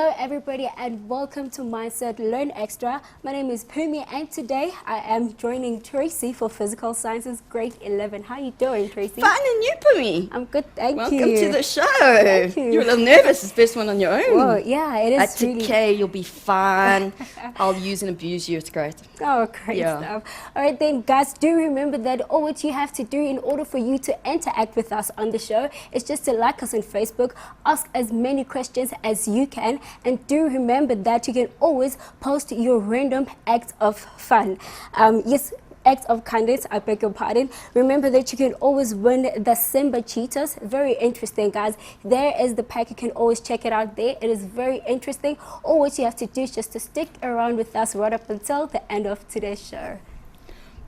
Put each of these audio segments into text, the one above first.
Hello everybody and welcome to Mindset Learn Extra. My name is Pumi and today I am joining Tracy for Physical Sciences grade 11. How are you doing, Tracy? Fine, and you, Pumi? I'm good, thank Welcome you. to the show. Thank you. You're a little nervous. It's the first one on your own. Whoa, yeah, it is That's really... okay, you'll be fine. I'll use and abuse you, it's great. Oh, great stuff. All right then, guys, do remember that all what you have to do in order for you to interact with us on the show is just to like us on Facebook, ask as many questions as you can, and do remember that you can always post your random acts of fun. Yes, acts of kindness, I beg your pardon. Remember that you can always win the Simba Cheetahs. Very interesting, guys. There is the pack. You can always check it out there. It is very interesting. All what you have to do is just to stick around with us right up until the end of today's show.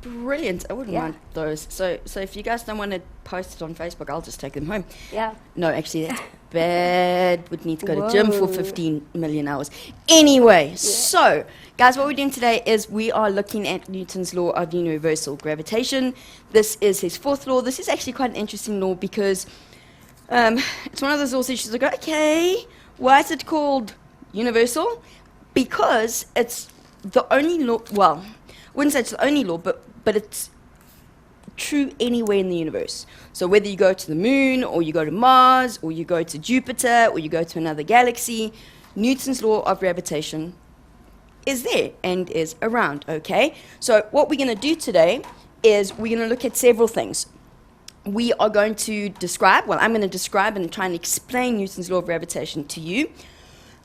Brilliant. I wouldn't mind those. So if you guys don't want to post it on Facebook, I'll just take them home. Yeah. No, actually, that's bad. Would need to go to gym for 15 million hours. Anyway, so, guys, what we're doing today is we are looking at Newton's law of universal gravitation. This is his fourth law. This is actually quite an interesting law because it's one of those laws that you go, okay, why is it called universal? Because it's the only law, well, I wouldn't say it's the only law, but it's true anywhere in the universe. So whether you go to the moon, or you go to Mars, or you go to Jupiter, or you go to another galaxy, Newton's law of gravitation is there and is around, okay? So what we're going to do today is we're going to look at several things. We are going to describe, well, I'm going to describe and try and explain Newton's law of gravitation to you.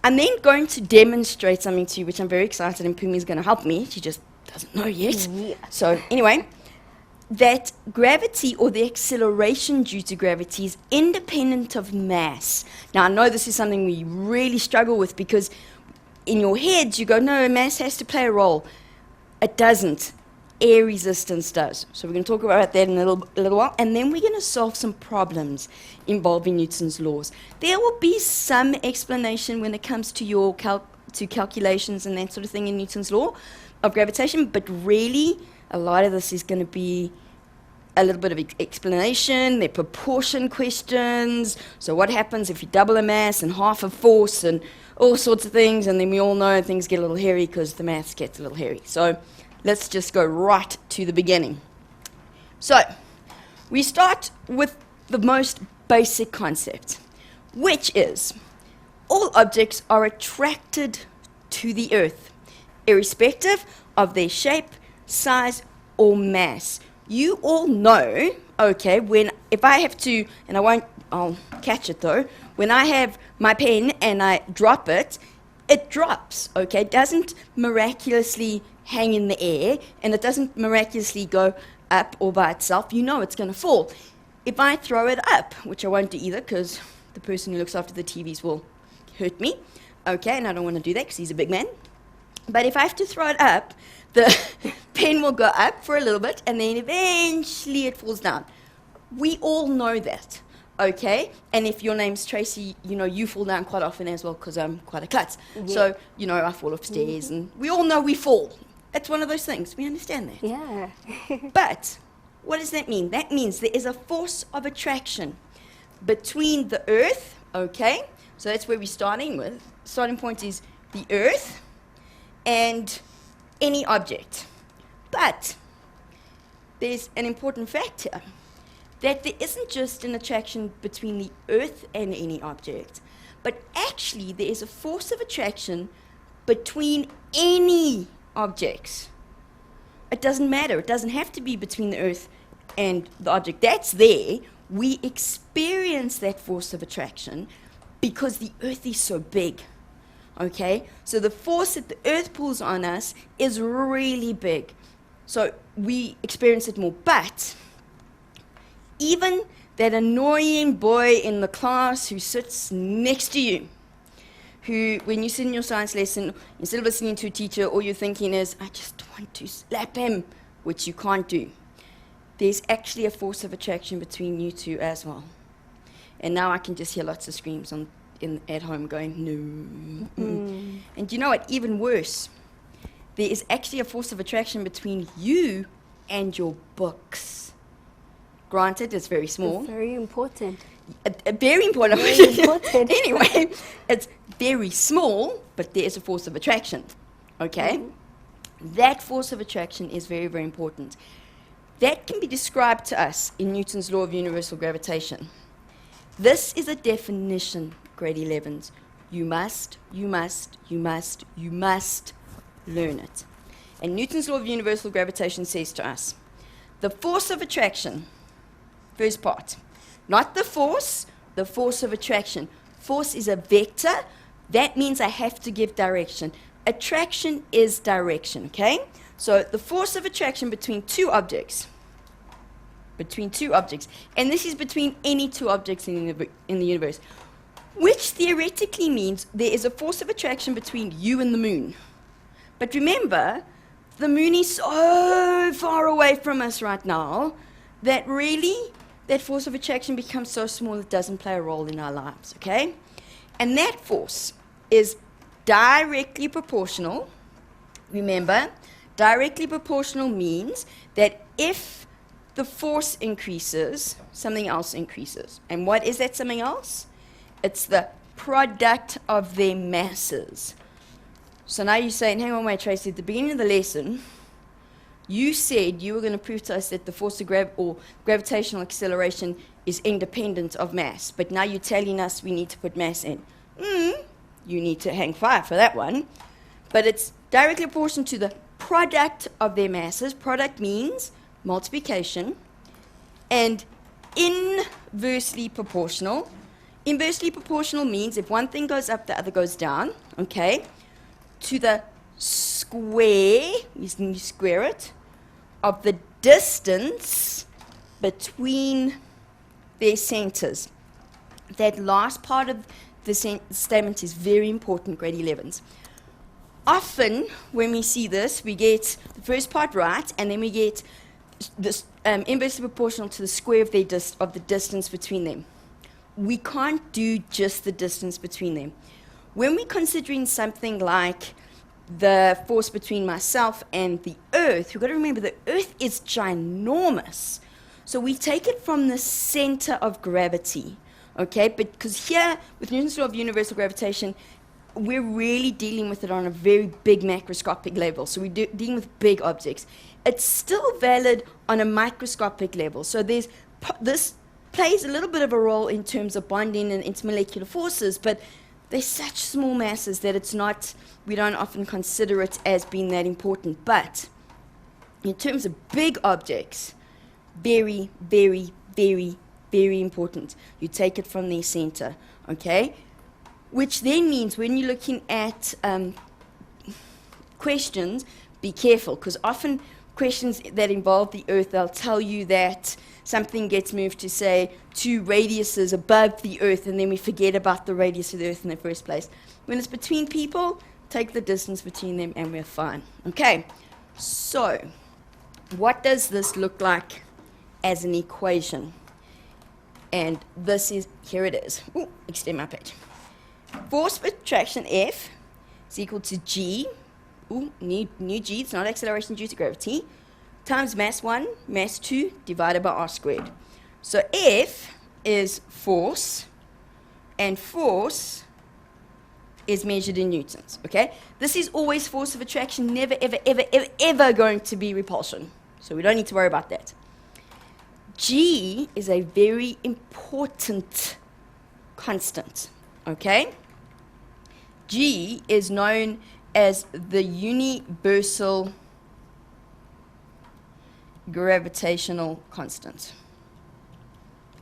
I'm then going to demonstrate something to you, which I'm very excited, and Pumi's going to help me. She just doesn't know yet. Yeah. So anyway, that gravity or the acceleration due to gravity is independent of mass. Now, I know this is something we really struggle with because in your heads you go, no, mass has to play a role. It doesn't. Air resistance does. So we're going to talk about that in a little while, and then we're going to solve some problems involving Newton's laws. There will be some explanation when it comes to your calculations and that sort of thing in Newton's law of gravitation, but really a lot of this is going to be a little bit of explanation. They're proportion questions. So what happens if you double a mass and half a force and all sorts of things, and then we all know things get a little hairy because the maths gets a little hairy. So let's just go right to the beginning. So we start with the most basic concept, which is all objects are attracted to the Earth, irrespective of their shape, size, or mass. You all know, okay, if I have to, and I'll catch it though, when I have my pen and I drop it, it drops, okay? It doesn't miraculously hang in the air, and it doesn't miraculously go up all by itself. You know it's going to fall. If I throw it up, which I won't do either because the person who looks after the TVs will hurt me, okay, and I don't want to do that because he's a big man. But if I have to throw it up, the pen will go up for a little bit, and then eventually it falls down. We all know that, okay? And if your name's Tracy, you know you fall down quite often as well because I'm quite a klutz. Yeah. So, you know, I fall off stairs, and we all know we fall. It's one of those things. We understand that. Yeah. But what does that mean? That means there is a force of attraction between the Earth, okay? So that's where we're starting with. Starting point is the Earth and any object. But there's an important fact here, that there isn't just an attraction between the Earth and any object, but actually there is a force of attraction between any objects. It doesn't matter. It doesn't have to be between the Earth and the object. That's there. We experience that force of attraction because the Earth is so big. Okay? So the force that the Earth pulls on us is really big. So we experience it more. But even that annoying boy in the class who sits next to you, who, when you sit in your science lesson, instead of listening to a teacher, all you're thinking is, I just want to slap him, which you can't do. There's actually a force of attraction between you two as well. And now I can just hear lots of screams at home going, no. And you know what, even worse, there is actually a force of attraction between you and your books. Granted, it's very small. It's very important. Very important. Very important. Anyway, it's very small, but there is a force of attraction. Okay? That force of attraction is very, very important. That can be described to us in Newton's law of universal gravitation. This is a definition, grade 11s. You must learn it. And Newton's law of universal gravitation says to us, the force of attraction, first part, not the force of attraction. Force is a vector. That means I have to give direction. Attraction is direction, okay? So the force of attraction between two objects, and this is between any two objects in the universe, which theoretically means there is a force of attraction between you and the moon. But remember, the moon is so far away from us right now that really that force of attraction becomes so small it doesn't play a role in our lives, okay? And that force is directly proportional. Remember, directly proportional means that if the force increases, something else increases. And what is that something else? It's the product of their masses. So now you're saying, hang on, wait, Tracy, at the beginning of the lesson, you said you were going to prove to us that the force of gravitational acceleration is independent of mass. But now you're telling us we need to put mass in. You need to hang fire for that one. But it's directly proportional to the product of their masses. Product means multiplication. And inversely proportional. Inversely proportional means if one thing goes up, the other goes down. Okay? To the square, you square it, of the distance between their centers. That last part of the statement is very important, grade 11s. Often, when we see this, we get the first part right, and then we get this inversely proportional to the square of the distance between them. We can't do just the distance between them. When we're considering something like the force between myself and the Earth, you've got to remember the Earth is ginormous. So we take it from the center of gravity, okay? Because here, with Newton's law of universal gravitation, we're really dealing with it on a very big macroscopic level. So we're dealing with big objects. It's still valid on a microscopic level. So this plays a little bit of a role in terms of bonding and intermolecular forces, but they're such small masses that we don't often consider it as being that important. But in terms of big objects, very, very, very, very important. You take it from their center, okay? Which then means when you're looking at questions, be careful, because often questions that involve the Earth, they'll tell you that something gets moved to, say, 2 radiuses above the Earth, and then we forget about the radius of the Earth in the first place. When it's between people, take the distance between them, and we're fine. Okay, so what does this look like as an equation? And this is, here it is. Ooh, extend my page. Force of attraction F is equal to G, new G, it's not acceleration due to gravity, times mass 1, mass 2, divided by r squared. So F is force, and force is measured in newtons, okay? This is always force of attraction, never, ever, ever, ever, ever going to be repulsion. So we don't need to worry about that. G is a very important constant, okay? G is known as the universal gravitational constant.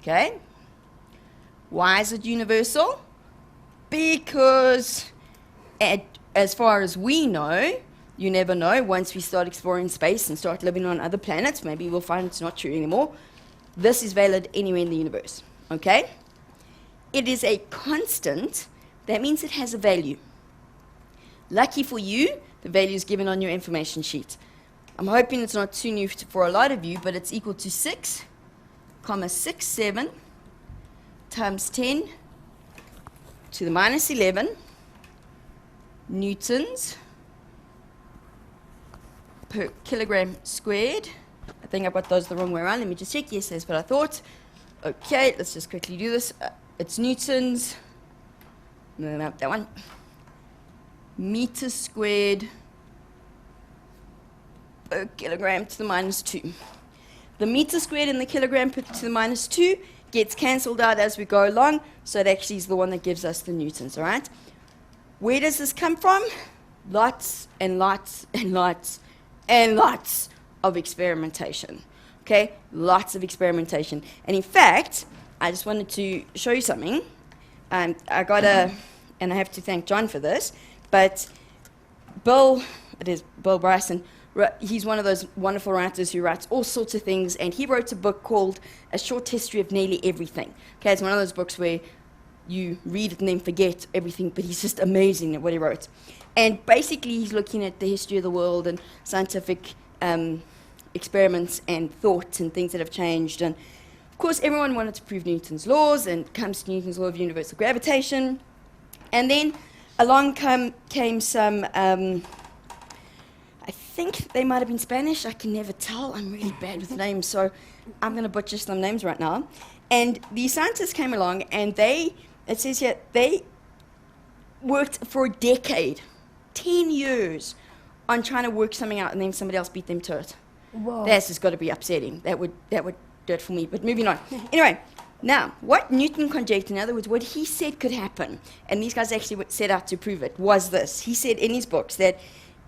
Okay? Why is it universal? Because as far as we know, you never know, once we start exploring space and start living on other planets, maybe we'll find it's not true anymore. This is valid anywhere in the universe. Okay? It is a constant. That means it has a value. Lucky for you, the value is given on your information sheet. I'm hoping it's not too new for a lot of you, but it's equal to 6,67 times 10 to the minus 11 newtons per kilogram squared. think I've got those the wrong way around. Let me just check. Yes, that's what I thought. Okay, let's just quickly do this. It's newtons. No, that one. Meters squared per kilogram to the minus 2. The meter squared and the kilogram to the minus 2 gets cancelled out as we go along, so it actually is the one that gives us the newtons, all right? Where does this come from? Lots and lots and lots and lots of experimentation, okay? Lots of experimentation. And in fact, I just wanted to show you something. And I have to thank John for this, but Bill Bryson, he's one of those wonderful writers who writes all sorts of things, and he wrote a book called A Short History of Nearly Everything. Okay, it's one of those books where you read it and then forget everything, but he's just amazing at what he wrote. And basically, he's looking at the history of the world and scientific experiments and thought and things that have changed. And of course, everyone wanted to prove Newton's laws, and comes to Newton's law of universal gravitation. And then along came some, I think they might have been Spanish. I can never tell. I'm really bad with names, so I'm going to butcher some names right now. And these scientists came along, and it says here, they worked for a decade, 10 years, on trying to work something out, and then somebody else beat them to it. Whoa. That's just got to be upsetting. That would do it for me. But moving on. Anyway, now, what Newton conjectured, in other words, what he said could happen, and these guys actually set out to prove it, was this. He said in his books that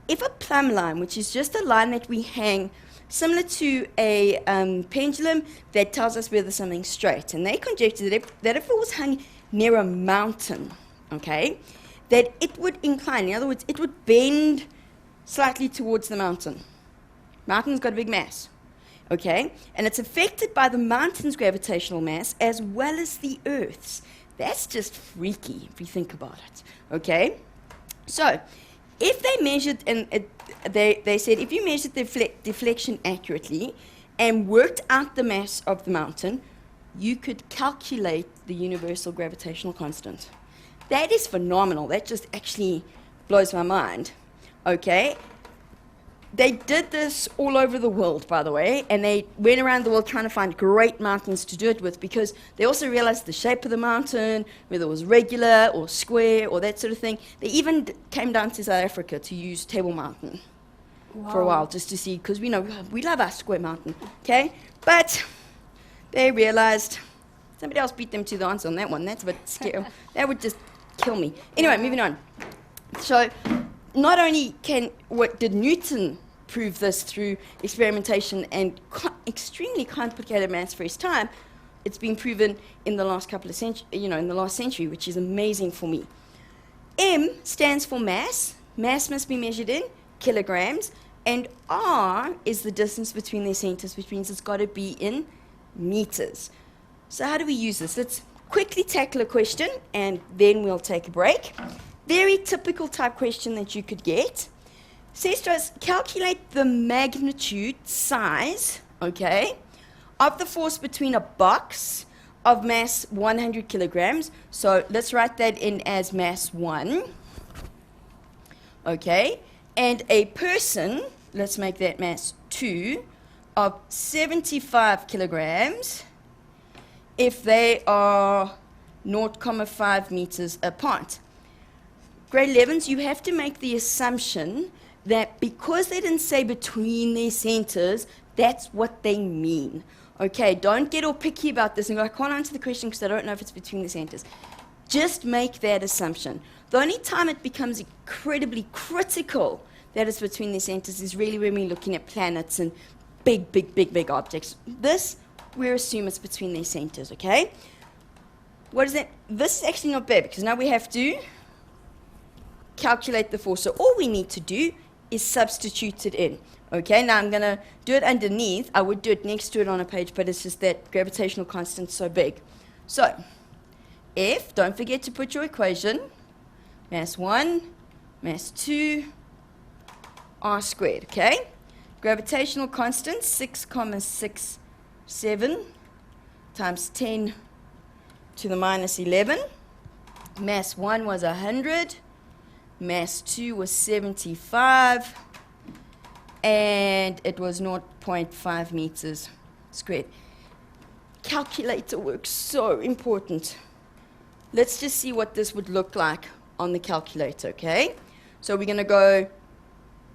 if a plumb line, which is just a line that we hang similar to a pendulum that tells us whether something's straight, and they conjectured that if it was hung near a mountain, okay, that it would incline. In other words, it would bend slightly towards the mountain. Mountain's got a big mass, okay? And it's affected by the mountain's gravitational mass as well as the Earth's. That's just freaky if you think about it, okay? So, if they measured, and they said, if you measured the deflection accurately and worked out the mass of the mountain, you could calculate the universal gravitational constant. That is phenomenal. That just actually blows my mind, okay? They did this all over the world, by the way, and they went around the world trying to find great mountains to do it with, because they also realized the shape of the mountain, whether it was regular or square or that sort of thing. They even came down to South Africa to use Table Mountain for a while, just to see, because we know we love our square mountain, okay? But they realized somebody else beat them to the answer on that one. That's a bit scary. That would just kill me. Anyway, moving on. So, not only did Newton prove this through experimentation and extremely complicated maths for his time, it's been proven in the last couple of centuries, in the last century, which is amazing for me. M stands for mass. Mass must be measured in kilograms, and R is the distance between their centers, which means it's got to be in meters. So how do we use this? Let's quickly tackle a question, and then we'll take a break. Very typical type question that you could get. Says to us, calculate the magnitude size, okay, of the force between a box of mass 100 kilograms. So let's write that in as mass 1, okay, and a person, let's make that mass 2, of 75 kilograms if they are 0.5 meters apart. Grade 11s, you have to make the assumption that because they didn't say between their centers, that's what they mean. Okay, don't get all picky about this and go, I can't answer the question because I don't know if it's between the centers. Just make that assumption. The only time it becomes incredibly critical that it's between the centers is really when we're looking at planets and big objects. This, we assume it's between their centers, okay? What is that? This is actually not bad because now we have to calculate the force. So all we need to do is substitute it in. Okay, now I'm going to do it underneath. I would do it next to it on a page, but it's just that gravitational constant's so big. So, F, don't forget to put your equation, mass 1, mass 2, R squared, okay? Gravitational constant, 6,67 times 10 to the minus 11. Mass 1 was 100. Mass 2 was 75. and it was 0.5 meters squared. Calculator work, so important. Let's just see what this would look like on the calculator, okay? So we're going to go,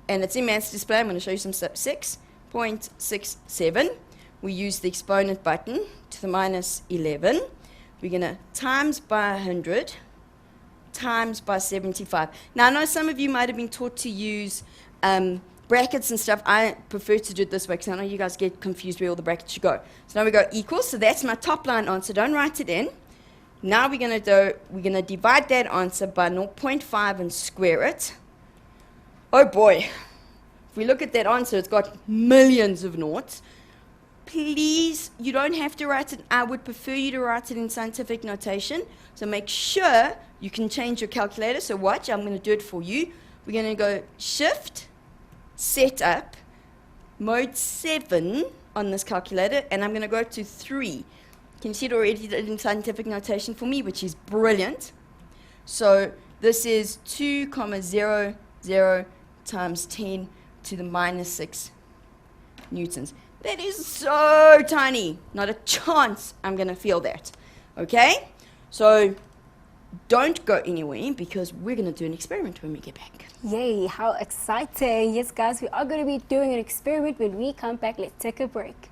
and it's in maths display. I'm going to show you some stuff. 6.67. We use the exponent button to the minus 11. We're going to times by 100 times by 75. Now, I know some of you might have been taught to use brackets and stuff. I prefer to do it this way because I know you guys get confused where all the brackets should go. So now we go equals. So that's my top line answer. Don't write it in. Now we're going to divide that answer by 0.5 and square it. Oh boy. If we look at that answer, it's got millions of noughts. Please, you don't have to write it. I would prefer you to write it in scientific notation. So make sure you can change your calculator. So watch, I'm going to do it for you. We're going to go Shift, Setup, Mode 7 on this calculator, and I'm going to go to 3. Can you see it already in scientific notation for me, which is brilliant. So this is 2,00 times 10 to the minus 6 newtons. That is so tiny. Not a chance I'm going to feel that. Okay? So don't go anywhere because we're going to do an experiment when we get back. Yay, how exciting. Yes, guys, we are going to be doing an experiment when we come back. Let's take a break.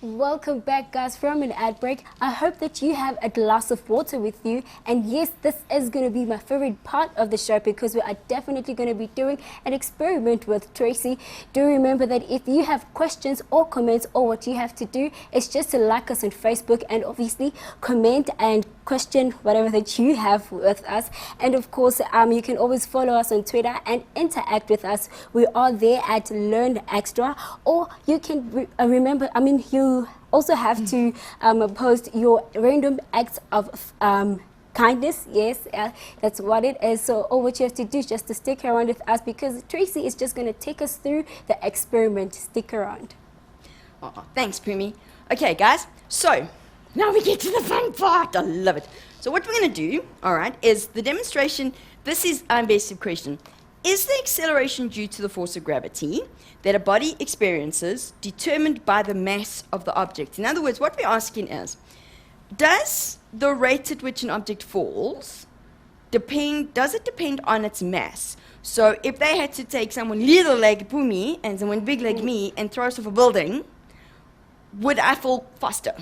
Welcome back, guys, from an ad break. I hope that you have a glass of water with you. And yes, this is going to be my favorite part of the show because we are definitely going to be doing an experiment with Tracy. Do remember that if you have questions or comments, or what you have to do is just to like us on Facebook and obviously comment and question whatever that you have with us. And of course, you can always follow us on Twitter and interact with us. We are there at Learn Extra, or you can you also have to post your random acts of kindness. Yes, that's what it is. So all what you have to do is just to stick around with us because Tracy is just going to take us through the experiment. Stick around. Oh, thanks, Primi. Okay, guys, so now we get to the fun part. I love it. So what we're going to do, all right, is the demonstration. This is our invasive question. Is the acceleration due to the force of gravity that a body experiences determined by the mass of the object? In other words, what we're asking is, does the rate at which an object falls does it depend on its mass? So if they had to take someone little like Pumi and someone big like me and throw us off a building, would I fall faster?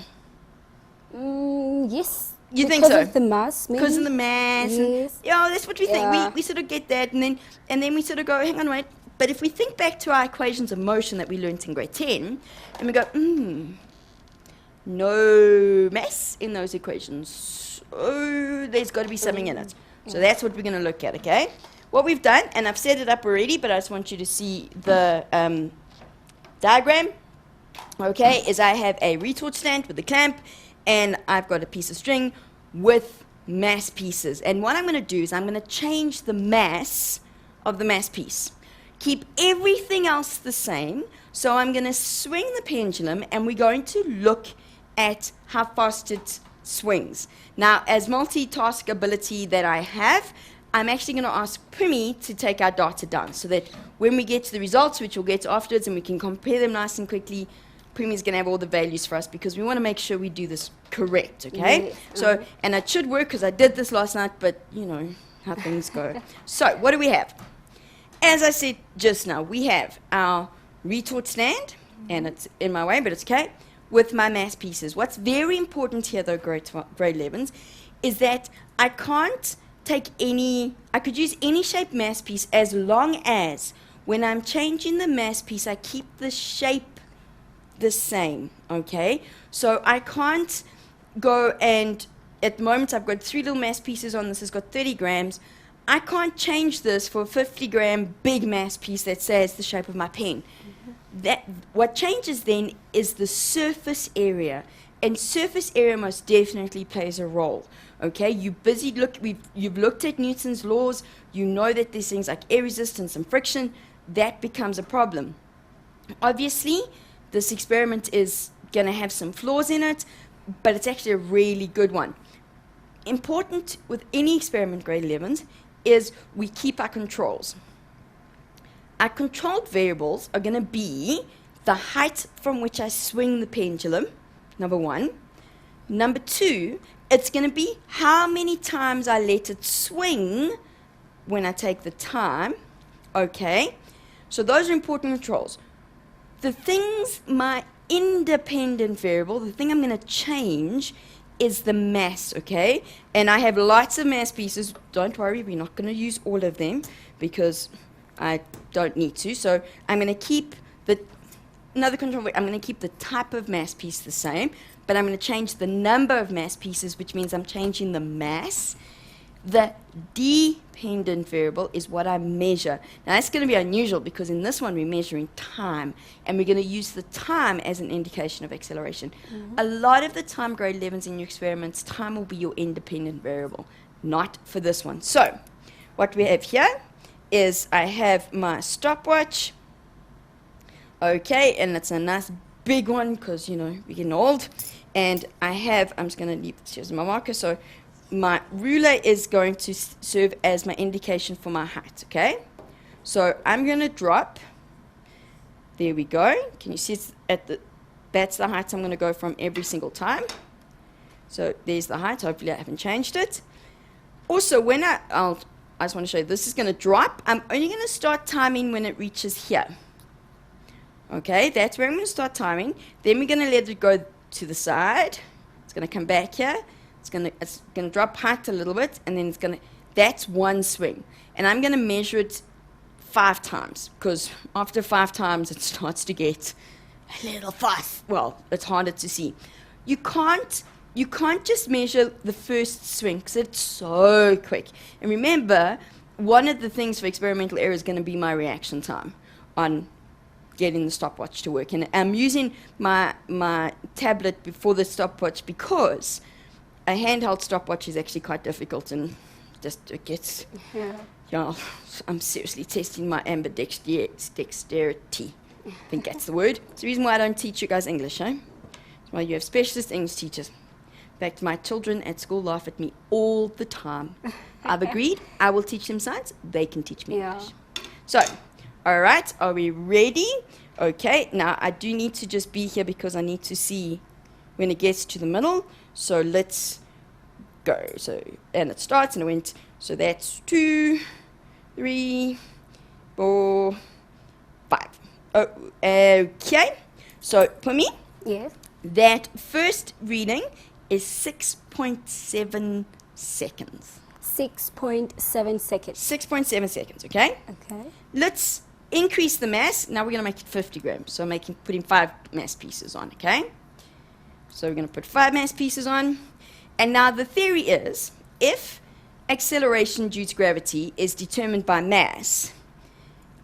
Yes. You think so? Because of the mass, maybe? Because of the mass. Yes. Yeah, that's what we think. We sort of get that, and then we sort of go, hang on, wait. But if we think back to our equations of motion that we learned in grade 10, and we go, no mass in those equations. So there's got to be something in it. So that's what we're going to look at, okay? What we've done, and I've set it up already, but I just want you to see the diagram, okay, is I have a retort stand with a clamp, and I've got a piece of string with mass pieces. And what I'm going to do is I'm going to change the mass of the mass piece. Keep everything else the same. So I'm going to swing the pendulum, and we're going to look at how fast it swings. Now, as multitask ability that I have, I'm actually going to ask Pumi to take our data down so that when we get to the results, which we'll get to afterwards, and we can compare them nice and quickly, Premi's going to have all the values for us because we want to make sure we do this correct, okay? Yes. So, and it should work because I did this last night, but you know how things go. So, what do we have? As I said just now, we have our retort stand, and it's in my way, but it's okay, with my mass pieces. What's very important here, though, grade 11s, is that I can't take I could use any shape mass piece as long as when I'm changing the mass piece, I keep the shape the same, okay? So I can't go and, at the moment I've got 3 little mass pieces on this, it's got 30 grams. I can't change this for a 50-gram big mass piece that says the shape of my pen. What changes then is the surface area, and surface area most definitely plays a role, okay? You've looked at Newton's laws, you know that there's things like air resistance and friction, that becomes a problem. Obviously, this experiment is going to have some flaws in it, but it's actually a really good one. Important with any experiment, grade 11s, is we keep our controls. Our controlled variables are going to be the height from which I swing the pendulum, number one. Number two, it's going to be how many times I let it swing when I take the time. Okay, so those are important controls. The things, my independent variable, the thing I'm going to change is the mass, okay? And I have lots of mass pieces. Don't worry, we're not going to use all of them because I don't need to. So I'm going to keep another control, I'm going to keep the type of mass piece the same, but I'm going to change the number of mass pieces, which means I'm changing the mass. The dependent variable is what I measure. Now that's going to be unusual because in this one we're measuring time, and we're going to use the time as an indication of acceleration. A lot of the time, grade 11s in your experiments, time will be your independent variable, not for this one. So what we have here is I have my stopwatch, okay, and it's a nice big one because, you know, we're getting old, and I'm just going to leave this here as my marker, so my ruler is going to serve as my indication for my height, okay? So I'm going to drop. There we go. Can you see it's that's the height I'm going to go from every single time. So there's the height. Hopefully I haven't changed it. Also, when I just want to show you, this is going to drop. I'm only going to start timing when it reaches here. Okay, that's where I'm going to start timing. Then we're going to let it go to the side. It's going to come back here. It's gonna drop height a little bit, and then that's one swing. And I'm gonna measure it 5 times, because after 5 times it starts to get a little fast. Well, it's harder to see. You can't just measure the first swing, because it's so quick. And remember, one of the things for experimental error is gonna be my reaction time on getting the stopwatch to work. And I'm using my tablet before the stopwatch because a handheld stopwatch is actually quite difficult, and just it gets, I'm seriously testing my ambidexterity. I think that's the word. It's the reason why I don't teach you guys English, eh? That's why you have specialist English teachers. In fact, my children at school laugh at me all the time. I've agreed, I will teach them science, they can teach me English. So, all right, are we ready? Okay, now I do need to just be here because I need to see when it gets to the middle. So let's go. So, and it starts and it went, so that's 2, 3, 4, 5. Oh, okay. So for me, yes, that first reading is 6.7 seconds. 6.7 seconds. 6.7 seconds, okay? Okay. Let's increase the mass. Now we're going to make it 50 grams. So putting 5 mass pieces on, okay? So we're going to put 5 mass pieces on. And now the theory is, if acceleration due to gravity is determined by mass,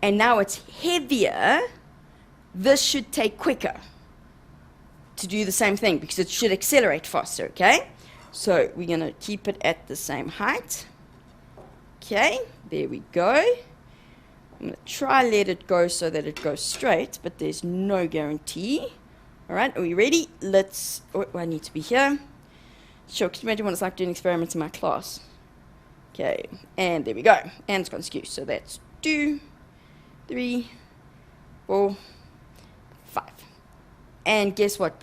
and now it's heavier, this should take quicker to do the same thing because it should accelerate faster, okay? So we're going to keep it at the same height. Okay, there we go. I'm going to try let it go so that it goes straight, but there's no guarantee. All right, are we ready? I need to be here. Sure, can you imagine what it's like doing experiments in my class? Okay, and there we go. And it's gone skew. So that's 2, 3, 4, 5. And guess what?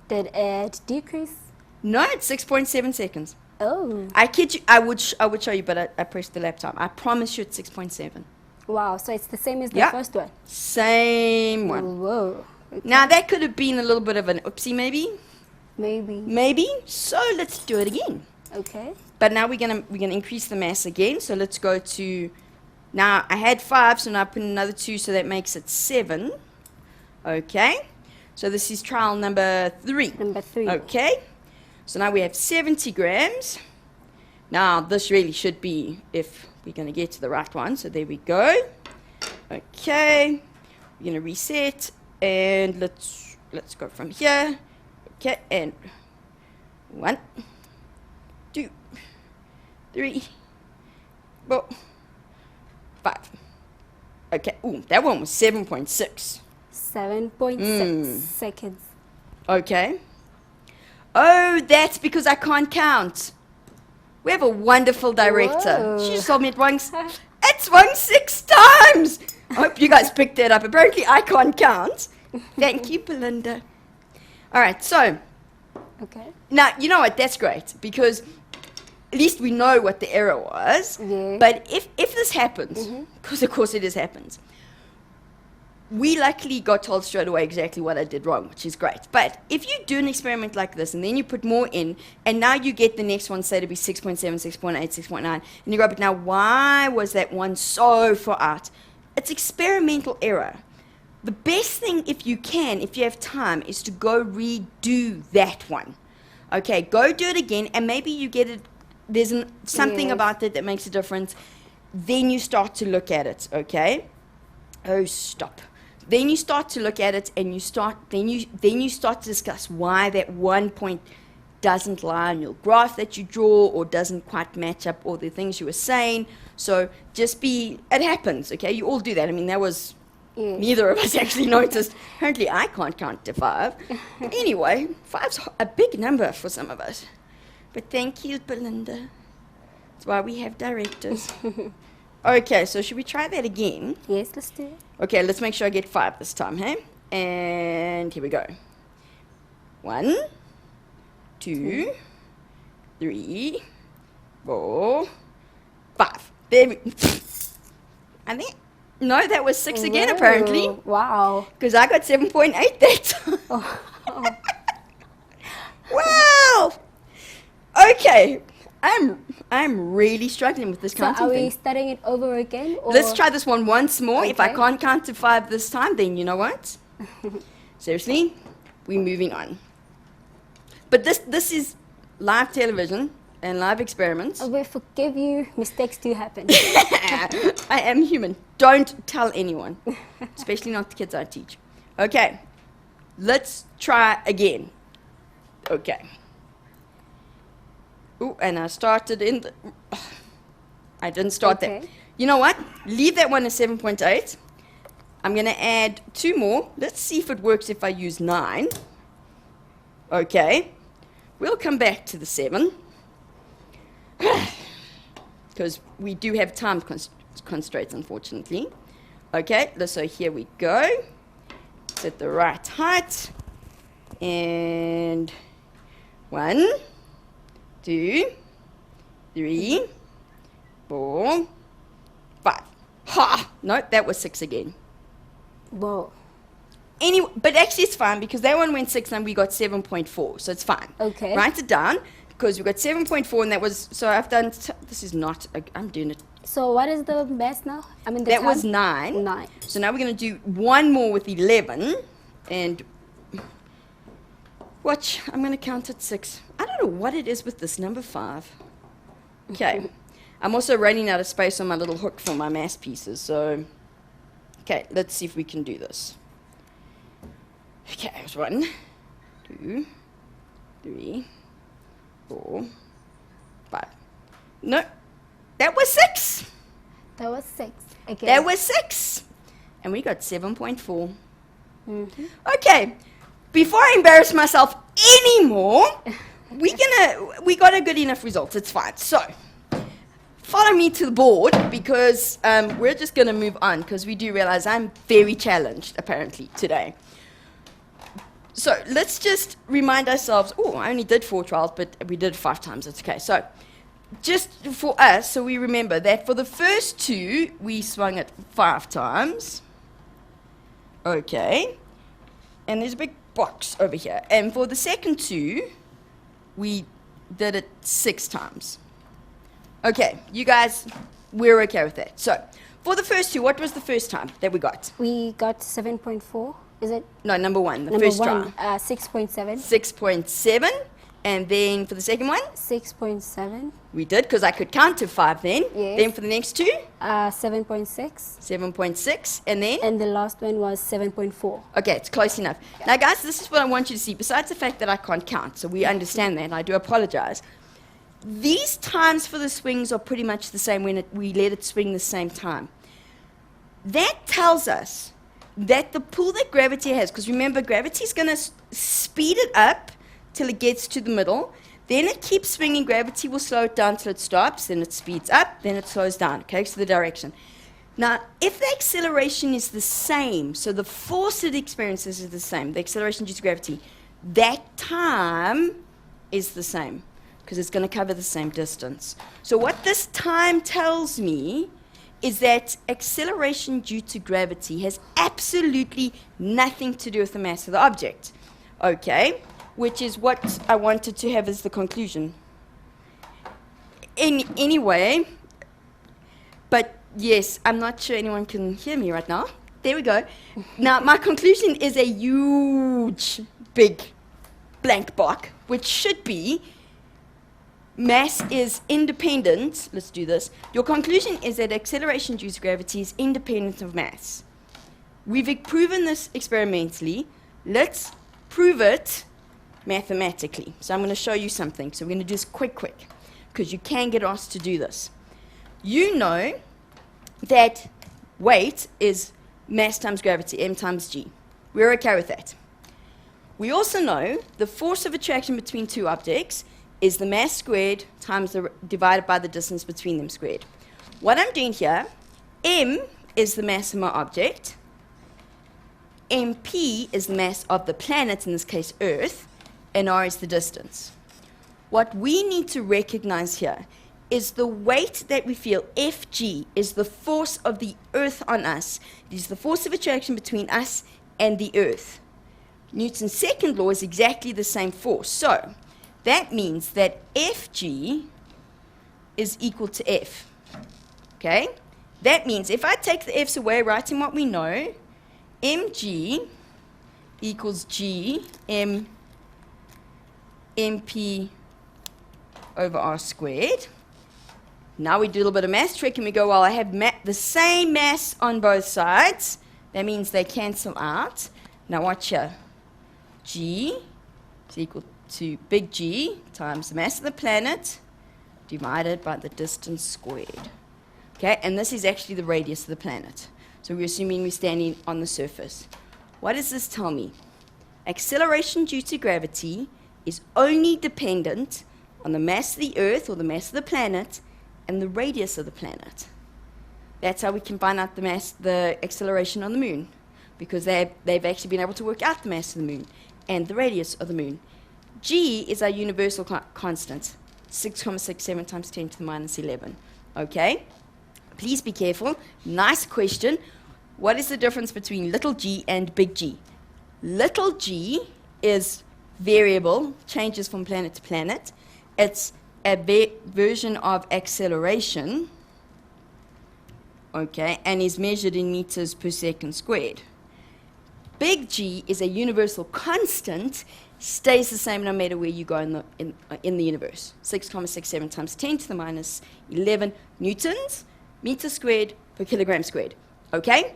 Did it decrease? No, it's 6.7 seconds. Oh. I kid you, I would show you, but I pressed the laptop. I promise you it's 6.7. Wow, so it's the same as the first one? Same one. Whoa. Okay. Now that could have been a little bit of an oopsie maybe. Maybe. So let's do it again. Okay. But now we're gonna increase the mass again. So let's go to, now I had 5, so now I put another 2, so that makes it 7. Okay. So this is trial number 3. Number 3. Okay. So now we have 70 grams. Now this really should be, if we're gonna get to the right one. So there we go. Okay. We're gonna reset, and let's go from here. Okay, and 1, 2, 3, 4, 5. Okay, ooh, that one was 7.6. 7.6 seconds. Okay. Oh, that's because I can't count. We have a wonderful director. Whoa. She just told me it swung 6 times. I hope you guys picked that up. Apparently I can't count. Thank you, Belinda. All right, so Okay. now, you know what? That's great because at least we know what the error was. Yeah. But if this happens, because of course it has happened, we luckily got told straight away exactly what I did wrong, which is great. But if you do an experiment like this and then you put more in, and now you get the next one, say, to be 6.7, 6.8, 6.9, and you go, but now why was that one so far out? It's experimental error. The best thing, if you can, if you have time, is to go redo that one. Okay, go do it again, and maybe you get it, there's something Yes. about it that makes a difference. Then you start to look at it, okay? Oh, stop. Then you start to look at it, and then you start to discuss why that 1 point doesn't lie on your graph that you draw, or doesn't quite match up all the things you were saying. So it happens, okay? You all do that. I mean, that was, Yes. neither of us actually noticed. Apparently, I can't count to 5. Anyway, 5's a big number for some of us. But thank you, Belinda. That's why we have directors. Okay, so should we try that again? Yes, let's do it. Okay, let's make sure I get 5 this time, hey? And here we go. 1, 2, 3, 4, 5. There we I think, no, that was 6 again, Whoa. apparently. Wow. Because I got 7.8 that time. Oh. Wow! Okay, I'm really struggling with this So counting are we thing. starting it over again? Or? Let's try this one once more. If I Okay. can't count to 5 this time, then you know what? Seriously, we're moving on. But this is live television and live experiments. We forgive you. Mistakes do happen. I am human. Don't tell anyone, especially not the kids I teach. Okay, let's try again. Okay. Ooh, and I started in the... I didn't start Okay. that. You know what? Leave that one at 7.8. I'm going to add 2 more. Let's see if it works if I use 9. Okay. We'll come back to the 7. Because we do have time constraints, unfortunately. Okay, so here we go. It's at the right height. And 1, 2, 3, 4, 5. Ha! No, that was 6 again. Whoa. Anyway, but actually it's fine because that one went 6 and we got 7.4, so it's fine. Okay. Write it down because we got 7.4 and that was, so I've done, this is not, I'm doing it. So what is the best now? I mean, the That time? was 9. 9. So now we're going to do one more with 11 and watch, I'm going to count at 6. I don't know what it is with this number 5. Okay. I'm also running out of space on my little hook for my mass pieces, so, okay, let's see if we can do this. Okay, there's 1, 2, 3, 4, 5. No, that was 6. That was 6. Okay. That was 6. And we got 7.4. Mhm. Okay, before I embarrass myself anymore, we got a good enough result. It's fine. So, follow me to the board because we're just going to move on because we do realize I'm very challenged, apparently, today. So, let's just remind ourselves, oh, I only did 4 trials, but we did 5 times. It's okay. So, just for us, so we remember that for the first 2, we swung it 5 times. Okay. And there's a big box over here. And for the second 2, we did it 6 times. Okay, you guys, we're okay with that. So, for the first 2, what was the first time that we got? We got 7.4. Is it? No, number 1, the Number first 1, trial. 6.7. 6.7. And then for the second one, 6.7. we did, because I could count to 5 then. Yes. Then for the next 2, 7.6. 7.6. And then? And the last one was 7.4. Okay, it's close enough. Now, guys, this is what I want you to see. Besides the fact that I can't count, so we understand that, and I do apologize. These times for the swings are pretty much the same when we let it swing the same time. That tells us that the pull that gravity has, because remember, gravity is going to speed it up till it gets to the middle. Then it keeps swinging. Gravity will slow it down till it stops. Then it speeds up. Then it slows down. Okay, so the direction. Now, if the acceleration is the same, so the force it experiences is the same, the acceleration due to gravity, that time is the same because it's going to cover the same distance. So what this time tells me is that acceleration due to gravity has absolutely nothing to do with the mass of the object. Okay, which is what I wanted to have as the conclusion. Anyway, but yes, I'm not sure anyone can hear me right now. There we go. Now, my conclusion is a huge, big blank block, which should be mass is independent. Let's do this. Your conclusion is that acceleration due to gravity is independent of mass. We've proven this experimentally. Let's prove it mathematically. So I'm going to show you something. So we're going to do this quick, because you can get asked to do this. You know that weight is mass times gravity, m times g. We're okay with that. We also know the force of attraction between two objects is the mass squared times divided by the distance between them squared. What I'm doing here, m is the mass of my object, mp is the mass of the planet, in this case Earth, and r is the distance. What we need to recognize here is the weight that we feel, Fg, is the force of the Earth on us. It is the force of attraction between us and the Earth. Newton's second law is exactly the same force. So that means that Fg is equal to F. Okay? That means if I take the F's away, writing what we know, mg equals g mp over r squared. Now we do a little bit of math trick and we go, well, I have the same mass on both sides. That means they cancel out. Now watch here. G is equal to big G times the mass of the planet divided by the distance squared. Okay, and this is actually the radius of the planet. So we're assuming we're standing on the surface. What does this tell me? Acceleration due to gravity is only dependent on the mass of the Earth or the mass of the planet and the radius of the planet. That's how we can find out the acceleration on the moon, because they've actually been able to work out the mass of the moon and the radius of the moon. G is our universal constant, 6.67 times 10 to the minus 11. Okay? Please be careful. Nice question. What is the difference between little g and big G? Little g is variable, changes from planet to planet. It's a version of acceleration, okay, and is measured in meters per second squared. Big G is a universal constant, stays the same no matter where you go in the universe. 6.67 times 10 to the minus 11 newtons, meters squared per kilogram squared. Okay?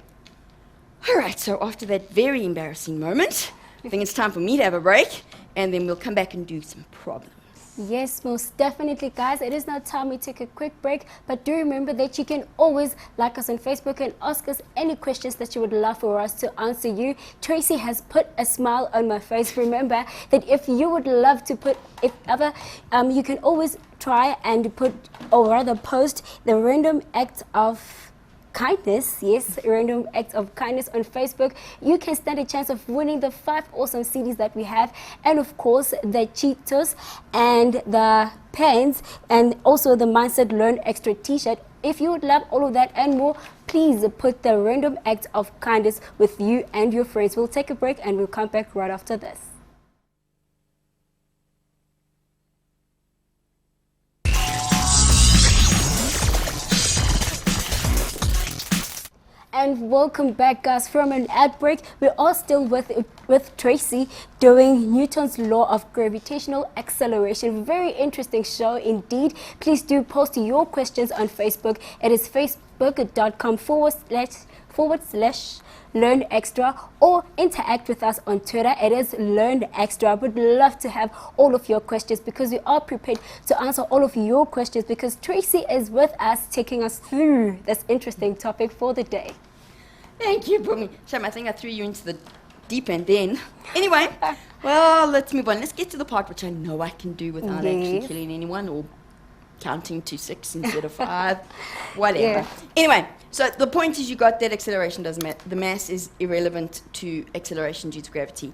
All right, so after that very embarrassing moment, I think it's time for me to have a break, and then we'll come back and do some problems. Yes, most definitely, guys. It is now time we take a quick break, but do remember that you can always like us on Facebook and ask us any questions that you would love for us to answer you. Tracy has put a smile on my face. Remember that if you would love to put, if ever, you can always try and put, or rather post, the random act of kindness, yes, random act of kindness on Facebook. You can stand a chance of winning the 5 awesome CDs that we have, and of course the Cheetos and the pens, and also the Mindset Learn Extra t-shirt. If you would love all of that and more, please put the random act of kindness with you and your friends. We'll take a break and we'll come back right after this. And welcome back, guys, from an ad break. We're all still with Tracy doing Newton's law of gravitational acceleration. Very interesting show indeed. Please do post your questions on Facebook. It is facebook.com/learn extra, or interact with us on Twitter. It is Learn Extra. Would love to have all of your questions, because we are prepared to answer all of your questions, because Tracy is with us taking us through this interesting topic for the day. Thank you, Bumi. Shame, I think I threw you into the deep end then. Anyway, well, let's move on. Let's get to the part which I know I can do without actually Yes. killing anyone or counting to 6 instead of 5, whatever. Yeah. Anyway, so the point is you got that acceleration doesn't matter. The mass is irrelevant to acceleration due to gravity.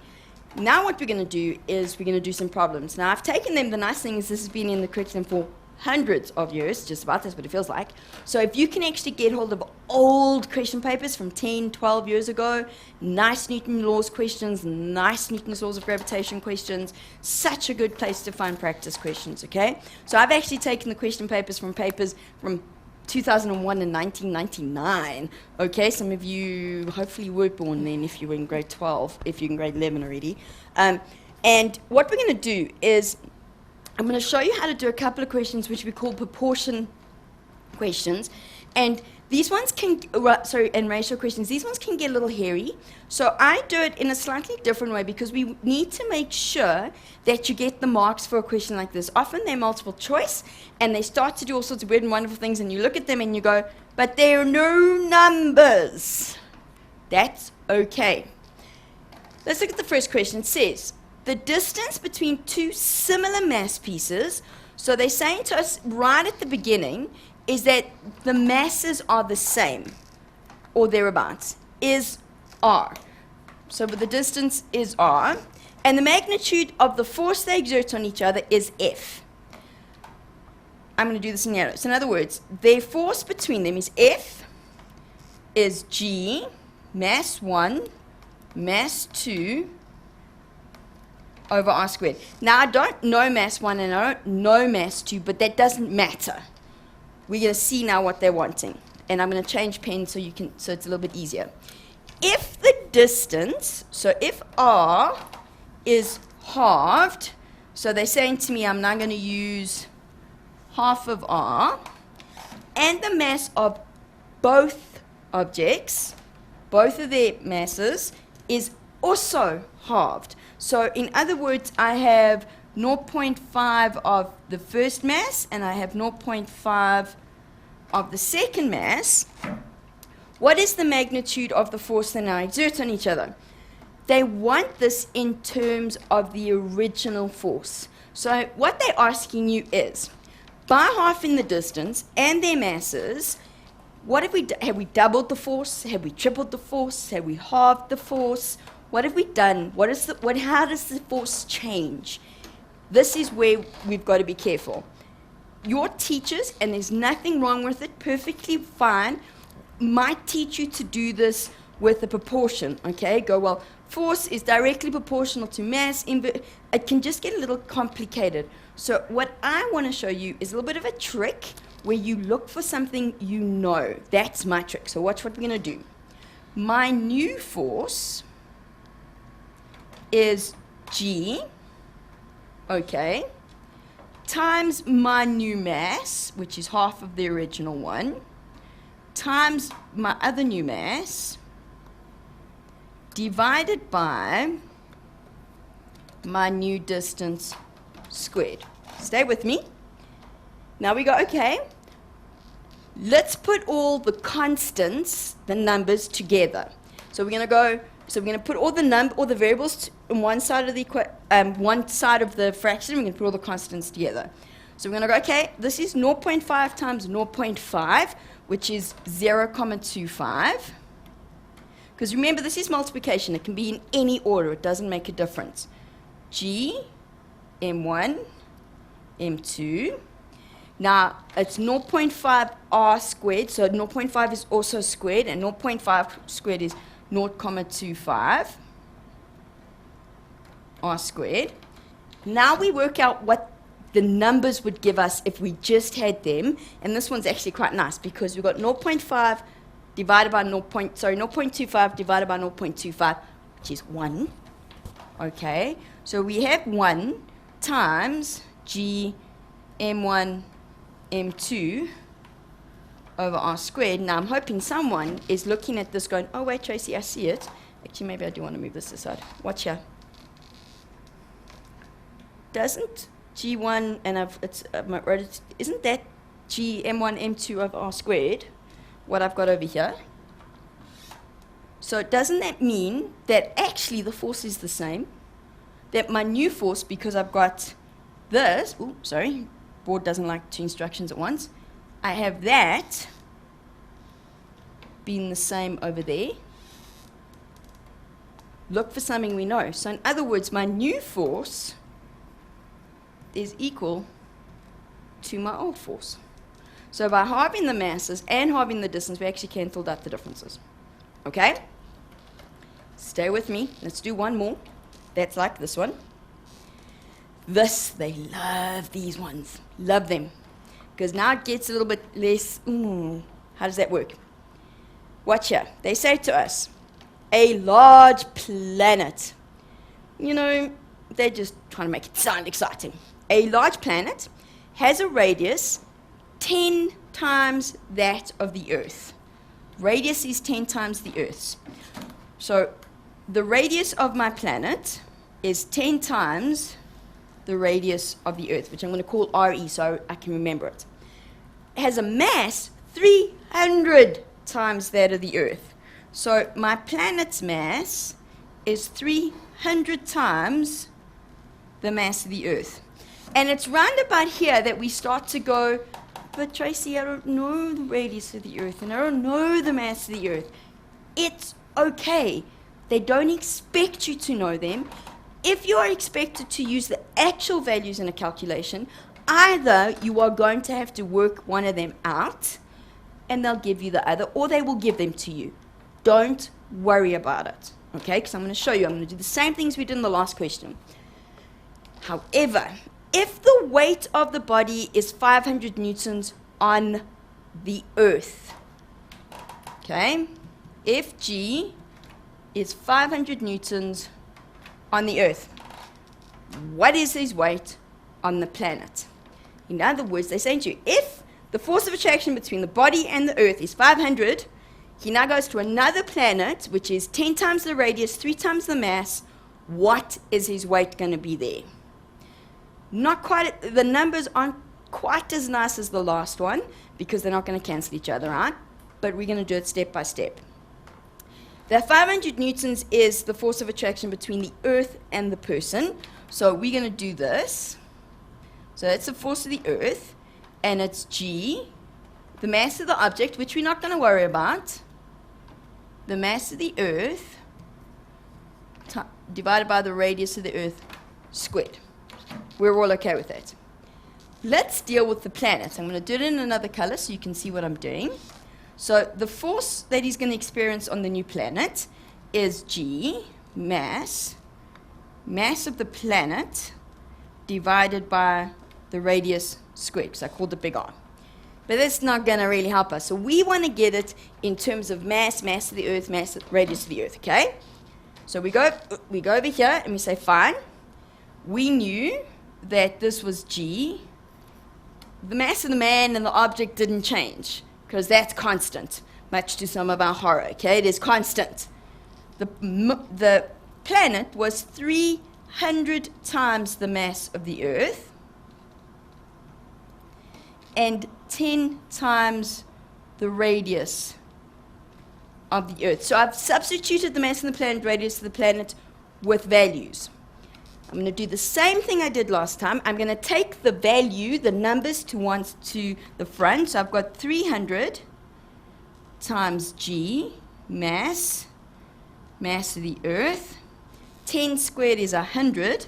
Now what we're going to do is we're going to do some problems. Now I've taken them. The nice thing is this has been in the curriculum for hundreds of years, just about, that's what it feels like. So if you can actually get hold of old question papers from 10, 12 years ago, nice Newton laws questions, nice Newton's laws of gravitation questions, such a good place to find practice questions, okay? So I've actually taken the question papers from 2001 and 1999, okay? Some of you hopefully were born then if you were in grade 12, if you're in grade 11 already. And what we're going to do is I'm going to show you how to do a couple of questions which we call proportion questions. And these ones can, and ratio questions, these ones can get a little hairy. So I do it in a slightly different way because we need to make sure that you get the marks for a question like this. Often they're multiple choice and they start to do all sorts of weird and wonderful things and you look at them and you go, but there are no numbers. That's okay. Let's look at the first question. It says, the distance between two similar mass pieces, so they're saying to us right at the beginning, is that the masses are the same, or thereabouts, is r. So the distance is r, and the magnitude of the force they exert on each other is F. I'm going to do this in yellow. So in other words, their force between them is F, is G, mass 1, mass 2, over r squared. Now, I don't know mass 1 and I don't know mass 2, but that doesn't matter. We're going to see now what they're wanting. And I'm going to change pen so it's a little bit easier. If the distance, so if r is halved, so they're saying to me I'm now going to use half of r, and the mass of both objects, both of their masses, is also halved. So in other words, I have 0.5 of the first mass and I have 0.5 of the second mass. What is the magnitude of the force they now exert on each other? They want this in terms of the original force. So what they're asking you is, by halving the distance and their masses, what have we done? Have we doubled the force? Have we tripled the force? Have we halved the force? What have we done? How does the force change? This is where we've got to be careful. Your teachers, and there's nothing wrong with it, perfectly fine, might teach you to do this with a proportion, okay? Go, well, force is directly proportional to mass. It can just get a little complicated. So what I want to show you is a little bit of a trick where you look for something you know. That's my trick. So watch what we're going to do. My new force is G, okay, times my new mass, which is half of the original one, times my other new mass, divided by my new distance squared. Stay with me. Now we go, okay, let's put all the constants, the numbers, together. So we're going to go, we're going to put all the variables on one side of the fraction. We're going to put all the constants together. So we're going to go, okay, this is 0.5 times 0.5, which is 0.25. Because remember, this is multiplication. It can be in any order. It doesn't make a difference. G, M1, M2. Now, it's 0.5 r squared, so 0.5 is also squared, and 0.5 squared is 0.25 r squared. Now we work out what the numbers would give us if we just had them, and this one's actually quite nice because we've got 0.5 divided by 0.25 divided by 0.25, which is 1. Okay, so we have 1 times G M1 M2 over r squared. Now I'm hoping someone is looking at this going, oh wait, Tracy, I see it. Actually, maybe I do want to move this aside. Watch here. Doesn't G1, and isn't that G M1 M2 over r squared what I've got over here? So doesn't that mean that actually the force is the same? That my new force, because I've got this, board doesn't like 2 instructions at once. I have that being the same over there. Look for something we know. So in other words, my new force is equal to my old force. So by halving the masses and halving the distance, we actually cancelled out the differences. Okay? Stay with me. Let's do one more. That's like this one. They love these ones. Love them. Because now it gets a little bit less, how does that work? Watch here. They say to us, a large planet. You know, they're just trying to make it sound exciting. A large planet has a radius 10 times that of the Earth. Radius is 10 times the Earth's. So the radius of my planet is 10 times the radius of the Earth, which I'm going to call RE so I can remember it. It has a mass 300 times that of the Earth. So my planet's mass is 300 times the mass of the Earth. And it's round about here that we start to go, but Tracy, I don't know the radius of the Earth, and I don't know the mass of the Earth. It's okay. They don't expect you to know them. If you are expected to use the actual values in a calculation, either you are going to have to work one of them out, and they'll give you the other, or they will give them to you. Don't worry about it, okay? Because I'm going to show you. I'm going to do the same things we did in the last question. However, if the weight of the body is 500 newtons on the Earth, okay? If G is 500 newtons on the Earth, what is his weight on the planet? In other words, they're saying to you, if the force of attraction between the body and the Earth is 500, he now goes to another planet, which is 10 times the radius, 3 times the mass. What is his weight going to be there? Not quite, the numbers aren't quite as nice as the last one, because they're not going to cancel each other out, but we're going to do it step by step. The 500 newtons is the force of attraction between the Earth and the person. So we're going to do this. So that's the force of the Earth, and it's G, the mass of the object, which we're not going to worry about, the mass of the Earth divided by the radius of the Earth squared. We're all okay with that. Let's deal with the planets. I'm going to do it in another color so you can see what I'm doing. So the force that he's going to experience on the new planet is G, mass of the planet divided by the radius squared, because I called it big R. But that's not going to really help us. So we want to get it in terms of mass of the Earth, radius of the Earth, okay? So we go over here and we say, fine, we knew that this was G. The mass of the man and the object didn't change, because that's constant, much to some of our horror, okay? It is constant. The planet was 300 times the mass of the Earth and 10 times the radius of the Earth. So I've substituted the mass of the planet, radius of the planet with values. I'm going to do the same thing I did last time. I'm going to take the value, the numbers to the front. So I've got 300 times G, mass of the Earth. 10 squared is 100.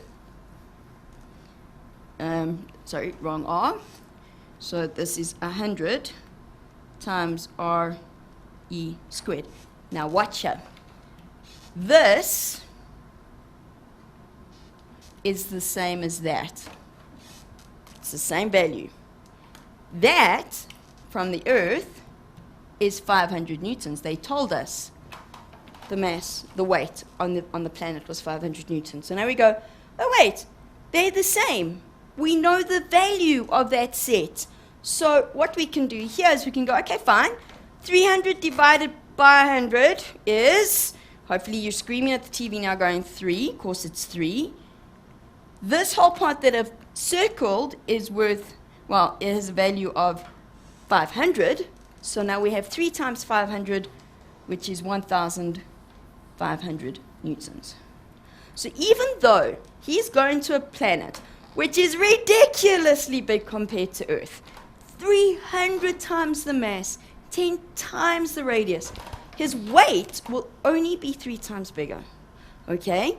Sorry, wrong R. So this is 100 times RE squared. Now watch here. This is the same as that. It's the same value. That, from the Earth, is 500 newtons. They told us the mass, the weight on the planet was 500 newtons. So now we go, oh wait, they're the same. We know the value of that set. So what we can do here is we can go, okay, fine. 300 divided by 100 is, hopefully you're screaming at the TV now going 3. Of course it's 3. This whole part that I've circled is worth, well, it has a value of 500. So now we have 3 times 500, which is 1,000 500 newtons. So even though he's going to a planet which is ridiculously big compared to Earth, 300 times the mass, 10 times the radius, his weight will only be 3 times bigger. Okay?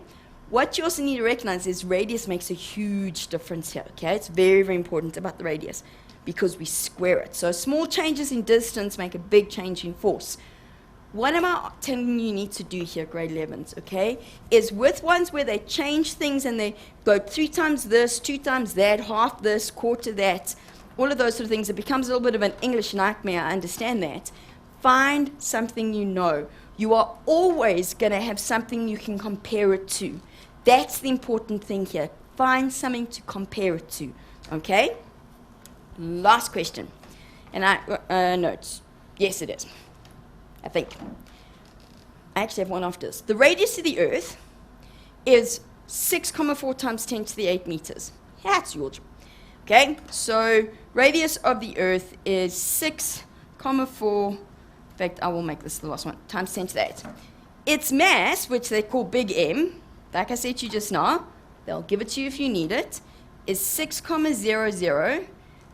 What you also need to recognize is radius makes a huge difference here. Okay? It's very, very important about the radius because we square it. So small changes in distance make a big change in force. What am I telling you need to do here, grade 11s, okay, is with ones where they change things and they go 3 times this, 2 times that, half this, quarter that, all of those sort of things, it becomes a little bit of an English nightmare, I understand that. Find something you know. You are always going to have something you can compare it to. That's the important thing here. Find something to compare it to, okay? Last question. And notes. Yes, it is. I think. I actually have one after this. The radius of the Earth is 6,4 times 10 to the 8 meters. That's huge. Okay, so radius of the Earth is 6,4, in fact, I will make this the last one, times 10 to the 8. Its mass, which they call big M, like I said to you just now, they'll give it to you if you need it, is 6,00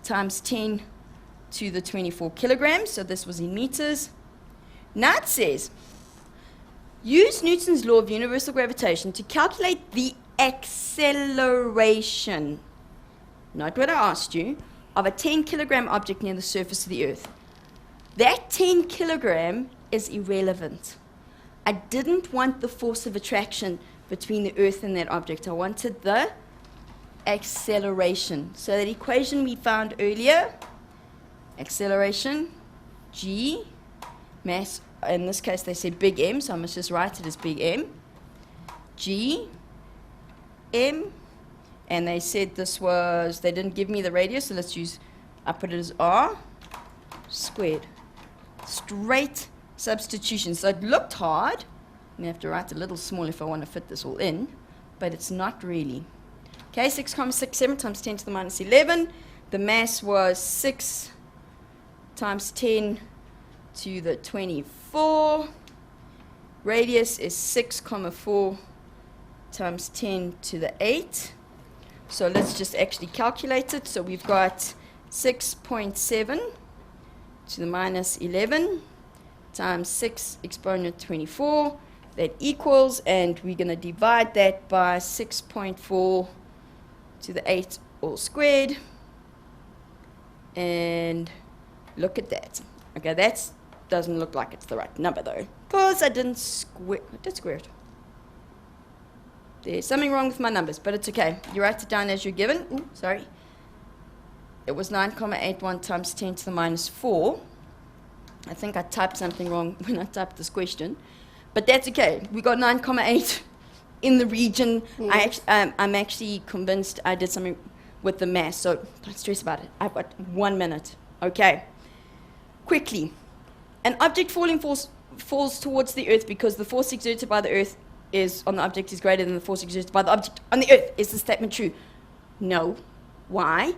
times 10 to the 24 kilograms, so this was in meters. Now it says, use Newton's law of universal gravitation to calculate the acceleration, not what I asked you, of a 10 kilogram object near the surface of the Earth. That 10 kilogram is irrelevant. I didn't want the force of attraction between the Earth and that object. I wanted the acceleration. So that equation we found earlier, acceleration, G, mass, in this case they say big M, so I must just write it as big M, G, M, and they said this was, they didn't give me the radius, so let's use, I put it as R squared. Straight substitution. So it looked hard. I'm going to have to write a little small if I want to fit this all in, but it's not really. Okay, 6,67 times 10 to the minus 11. The mass was 6 times 10 to the 24. Radius is 6,4 times 10 to the 8. So let's just actually calculate it. So we've got 6.7 to the minus 11 times 6 exponent 24. That equals, and we're going to divide that by 6.4 to the 8 all squared. And look at that. Okay, that doesn't look like it's the right number though, because I didn't square. I did square it. There's something wrong with my numbers, but it's okay. You write it down as you're given. Ooh, sorry. It was 9,81 times 10 to the minus 4. I think I typed something wrong when I typed this question, but that's okay. We got 9,8 in the region. I'm actually convinced I did something with the mass, so don't stress about it. I've got 1 minute. Okay. Quickly. An object falls towards the Earth because the force exerted by the Earth on the object is greater than the force exerted by the object on the Earth. Is the statement true? No. Why?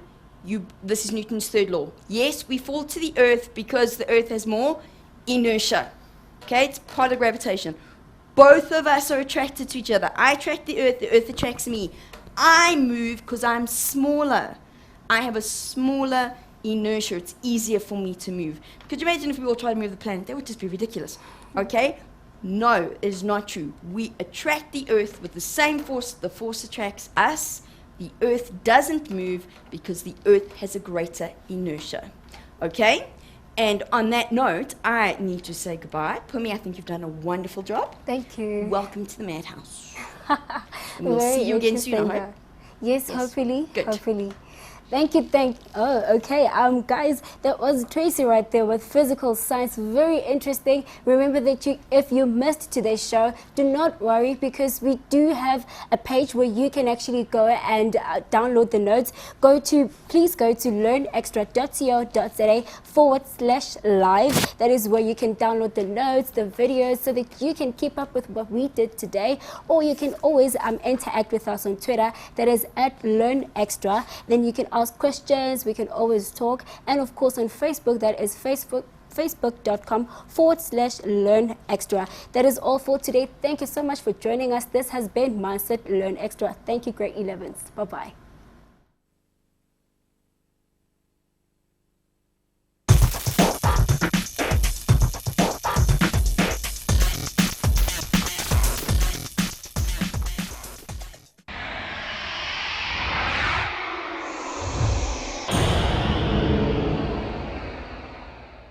This is Newton's third law. Yes, we fall to the Earth because the Earth has more inertia. Okay, it's part of gravitation. Both of us are attracted to each other. I attract the Earth attracts me. I move because I'm smaller. I have a smaller inertia. It's easier for me to move. Could you imagine if we all tried to move the planet? That would just be ridiculous. Okay? No, it is not true. We attract the Earth with the same force. The force attracts us. The Earth doesn't move because the Earth has a greater inertia. Okay? And on that note, I need to say goodbye. Pumi, I think you've done a wonderful job. Thank you. Welcome to the Madhouse. And we'll see you again soon, I hope. Yes, hopefully. Good. Hopefully. Thank you. Okay. Guys, that was Tracy right there with physical science. Very interesting. Remember that if you missed today's show, do not worry because we do have a page where you can actually go and download the notes. Please go to learnextra.co.za/live. That is where you can download the notes, the videos, so that you can keep up with what we did today. Or you can always interact with us on Twitter. That is @learnextra. Then you can ask questions, we can always talk, and of course on Facebook, that is facebook.com/Learn Extra. That is all for today. Thank you so much for joining us. This has been Mindset Learn Extra. Thank you, Grade 11s. Bye-bye.